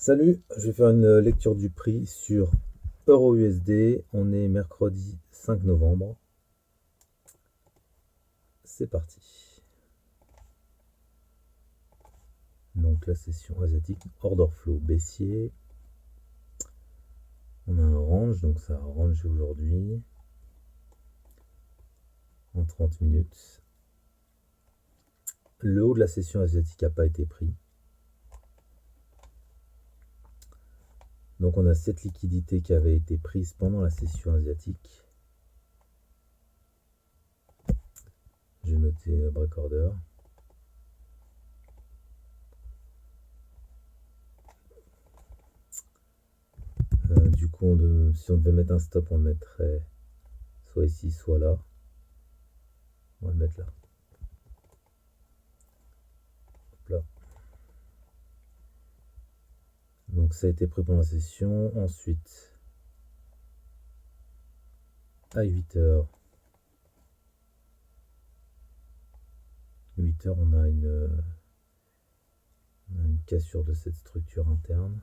Salut, je vais faire une lecture du prix sur EURUSD. On est mercredi 5 novembre. C'est parti. Donc la session asiatique, order flow baissier. On a un range, donc ça a rangé aujourd'hui en 30 minutes. Le haut de la session asiatique n'a pas été pris. Donc on a cette liquidité qui avait été prise pendant la session asiatique. J'ai noté break order. Du coup, si on devait mettre un stop, on le mettrait soit ici, soit là. On va le mettre là. Hop là. Donc ça a été pris pendant la session. Ensuite, à 8h, on a une cassure de cette structure interne.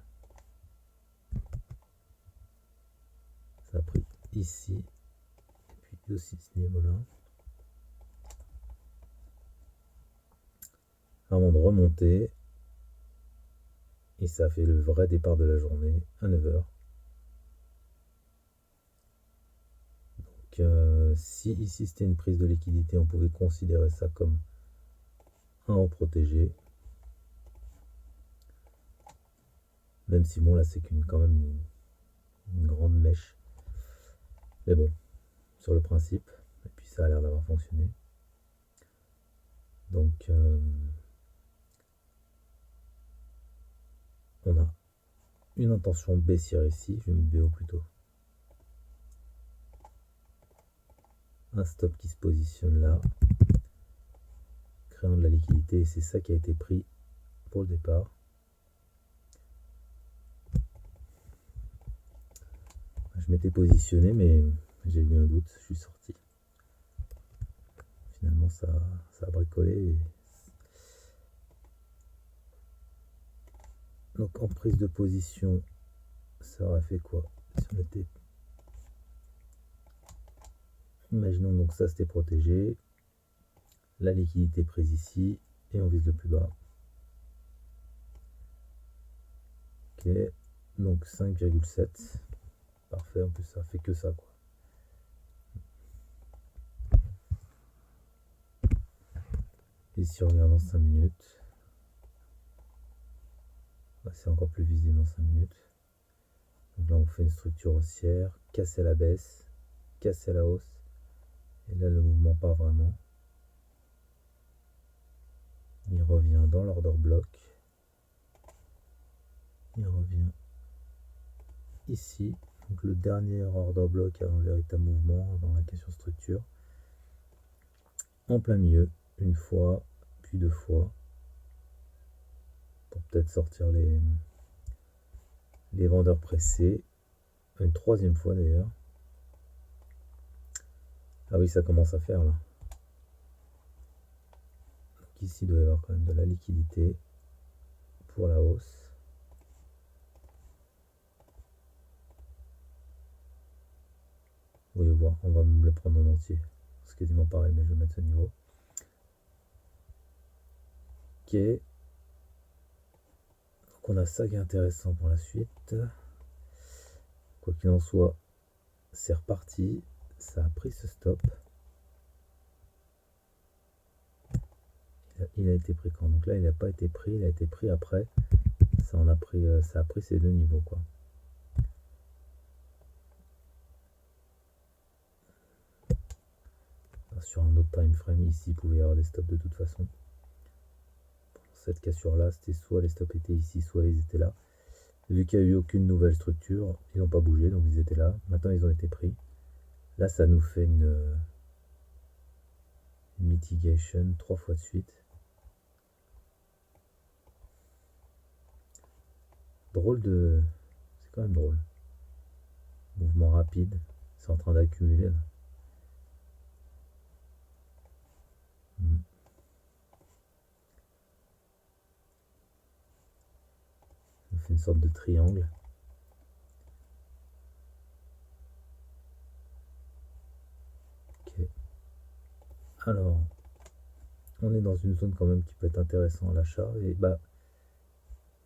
Ça a pris ici, et puis aussi ce niveau-là. Avant de remonter, et ça a fait le vrai départ de la journée à 9h. Donc si ici c'était une prise de liquidité, on pouvait considérer ça comme un haut protégé. Même si bon là c'est quand même une grande mèche. Mais bon, sur le principe, et puis ça a l'air d'avoir fonctionné. Donc on a une intention baissière ici, je vais mettre BO plutôt. Un stop qui se positionne là, créant de la liquidité, et c'est ça qui a été pris pour le départ. Je m'étais positionné, mais j'ai eu un doute, je suis sorti. Finalement, ça a bricolé. Donc en prise de position, ça aurait fait quoi si on était... Imaginons donc ça c'était protégé, la liquidité prise ici, et on vise le plus bas. Ok, donc 5,7. Parfait, en plus ça fait que ça quoi. Et si on regarde en 5 minutes, c'est encore plus visible en 5 minutes. Donc là on fait une structure haussière, casser à la baisse, casser à la hausse. Et là le mouvement part vraiment. Il revient dans l'order block. Il revient ici. Donc le dernier order block avant le véritable mouvement dans la question structure. En plein milieu, une fois, puis deux fois. Pour peut-être sortir les vendeurs pressés. Une troisième fois d'ailleurs. Ah oui, ça commence à faire là. Donc ici, il doit y avoir quand même de la liquidité pour la hausse. Vous voyez voir, on va me le prendre en entier. C'est quasiment pareil, mais je vais mettre ce niveau. Ok. Donc on a ça qui est intéressant pour la suite. Quoi qu'il en soit, c'est reparti. Ça a pris ce stop. Il a été pris quand? Donc là, il n'a pas été pris, il a été pris après. Ça a pris ces deux niveaux quoi. Sur un autre time frame ici, il pouvait y avoir des stops de toute façon. Cette cassure là, c'était soit les stops étaient ici, soit ils étaient là. Vu qu'il n'y a eu aucune nouvelle structure, ils n'ont pas bougé, donc ils étaient là. Maintenant, ils ont été pris. Là, ça nous fait une mitigation 3 fois de suite. Drôle de... C'est quand même drôle. Mouvement rapide. C'est en train d'accumuler là. fait une sorte de triangle. Ok. Alors, on est dans une zone quand même qui peut être intéressante à l'achat. Et bah,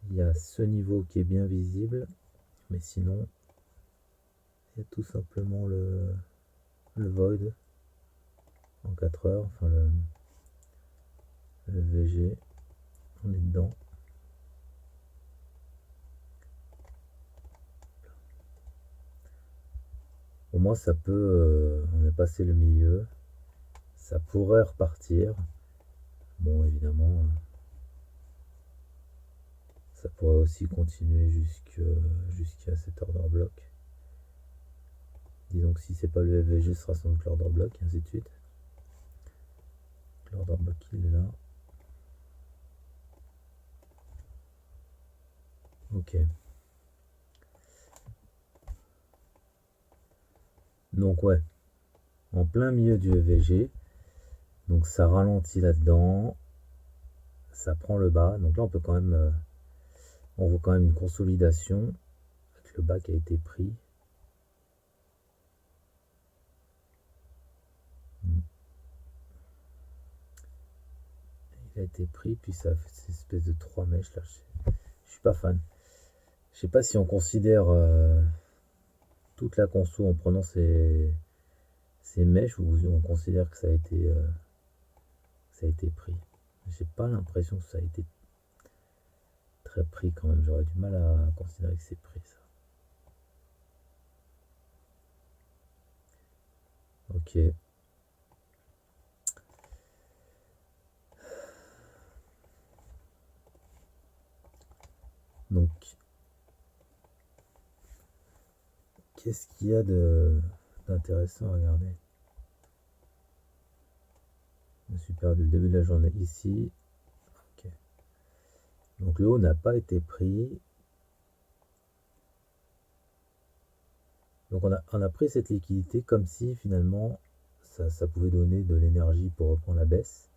il y a ce niveau qui est bien visible, mais sinon, il y a tout simplement le void en 4 heures, enfin le VG, on est dedans. Au moins ça peut, on a passé le milieu, ça pourrait repartir. Bon, évidemment, ça pourrait aussi continuer jusqu'à cet order block. Disons que si c'est pas le FVG, ce sera sans doute l'order block, et ainsi de suite. L'order block, il est là. Ok. Donc ouais, en plein milieu du EVG, donc ça ralentit là-dedans, ça prend le bas, donc là on peut quand même, on voit quand même une consolidation, avec le bas qui a été pris. Il a été pris, puis ça fait cette espèce de 3 mèches là, je suis pas fan. Je sais pas si on considère toute la conso en prenant ces mèches ou on considère que ça a été pris. J'ai pas l'impression que ça a été très pris quand même. J'aurais du mal à considérer que c'est pris ça. Ok. Donc, qu'est-ce qu'il y a d'intéressant à regarder? Je me suis perdu le début de la journée ici. Ok. Donc le haut n'a pas été pris. Donc on a pris cette liquidité comme si finalement ça pouvait donner de l'énergie pour reprendre la baisse.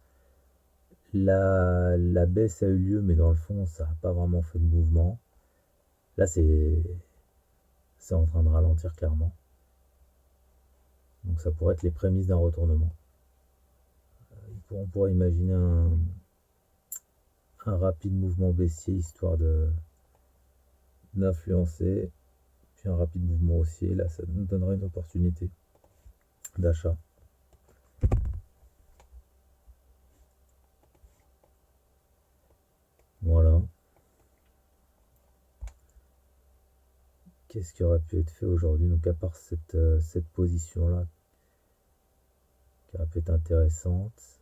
La baisse a eu lieu, mais dans le fond, ça n'a pas vraiment fait de mouvement. Là, c'est en train de ralentir clairement. Donc ça pourrait être les prémices d'un retournement. On pourrait imaginer un rapide mouvement baissier histoire d'influencer, puis un rapide mouvement haussier. Là, ça nous donnerait une opportunité d'achat. Voilà. Qu'est-ce qui aurait pu être fait aujourd'hui? Donc à part cette position-là, qui aurait pu être intéressante.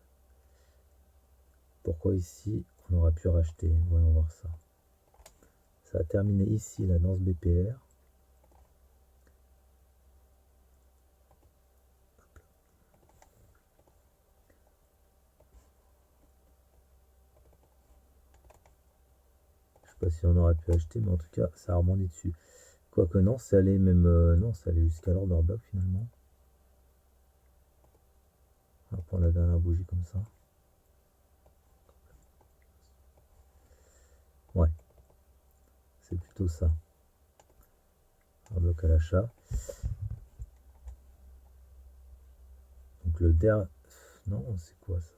Pourquoi ici, on aurait pu racheter? Voyons voir ça. Ça a terminé ici, là, dans ce BPR. Je sais pas si on aurait pu acheter, mais en tout cas, ça a rebondi dessus. Quoique non, c'est allé même... non, c'est allé jusqu'à l'order block finalement. On va prendre la dernière bougie comme ça. Ouais. C'est plutôt ça. Un bloc à l'achat. Donc le dernier... Non, c'est quoi ça?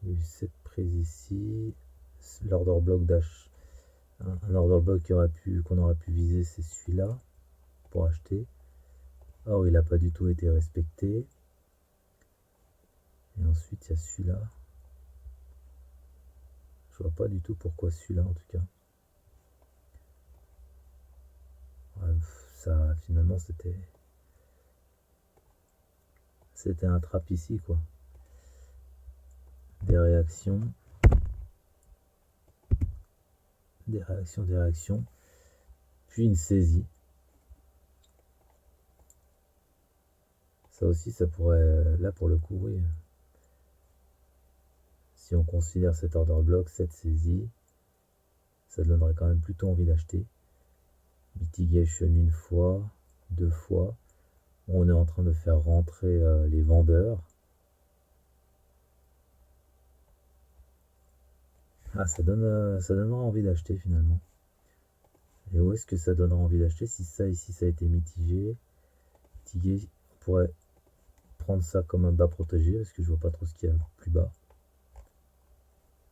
Il y a eu cette prise ici. L'order block dash. Un order block qu'on aurait pu viser, c'est celui-là. Pour acheter. Or, il n'a pas du tout été respecté. Et ensuite, il y a celui-là. Je vois pas du tout pourquoi celui-là, en tout cas. Ouais, ça, finalement, c'était un trap ici, quoi. Des réactions. Des réactions. Puis une saisie. Ça aussi, ça pourrait... Là, pour le coup, oui. Si on considère cet order block, cette saisie, ça donnerait quand même plutôt envie d'acheter. Mitigation une fois, 2 fois. On est en train de faire rentrer les vendeurs. Ah, ça donnera envie d'acheter finalement. Et où est-ce que ça donnera envie d'acheter? Si ça ici ça a été mitigé, on pourrait prendre ça comme un bas protégé parce que je vois pas trop ce qu'il y a plus bas.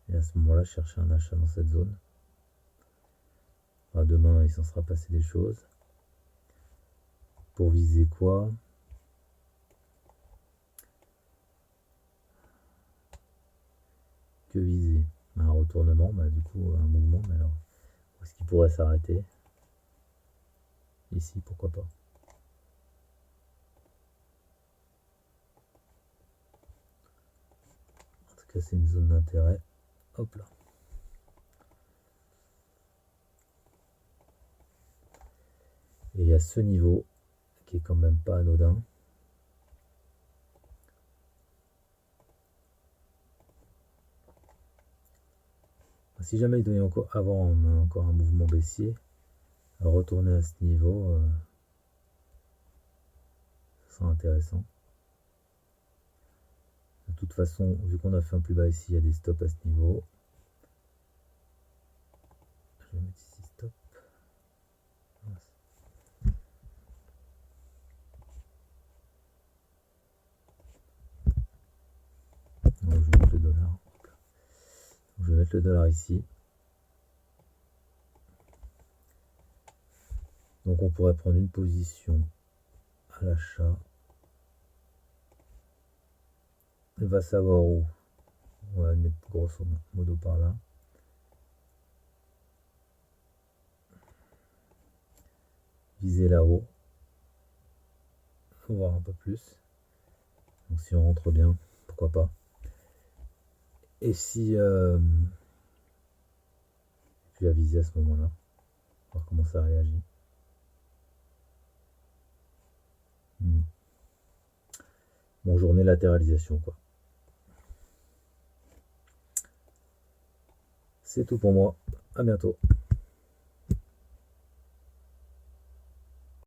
Et à ce moment-là, chercher un achat dans cette zone. Enfin, demain, il s'en sera passé des choses. Pour viser quoi? Que viser? Un retournement, bah du coup un mouvement, mais alors où est-ce qu'il pourrait s'arrêter? Ici, pourquoi pas? En tout cas, c'est une zone d'intérêt. Hop là. Et à ce niveau, qui est quand même pas anodin, si jamais il doit y avoir encore un mouvement baissier, retourner à ce niveau, ça sera intéressant. De toute façon, vu qu'on a fait un plus bas ici, il y a des stops à ce niveau. Je vais mettre ici stop. Non, je vais mettre le dollar. Je vais mettre le dollar ici. Donc on pourrait prendre une position à l'achat. Il va savoir où. On va mettre grosso modo par là. Viser là-haut. Faut voir un peu plus. Donc si on rentre bien, pourquoi pas. Et si puis à viser à ce moment-là, voir comment ça réagit. Bon, journée latéralisation quoi. C'est tout pour moi. À bientôt.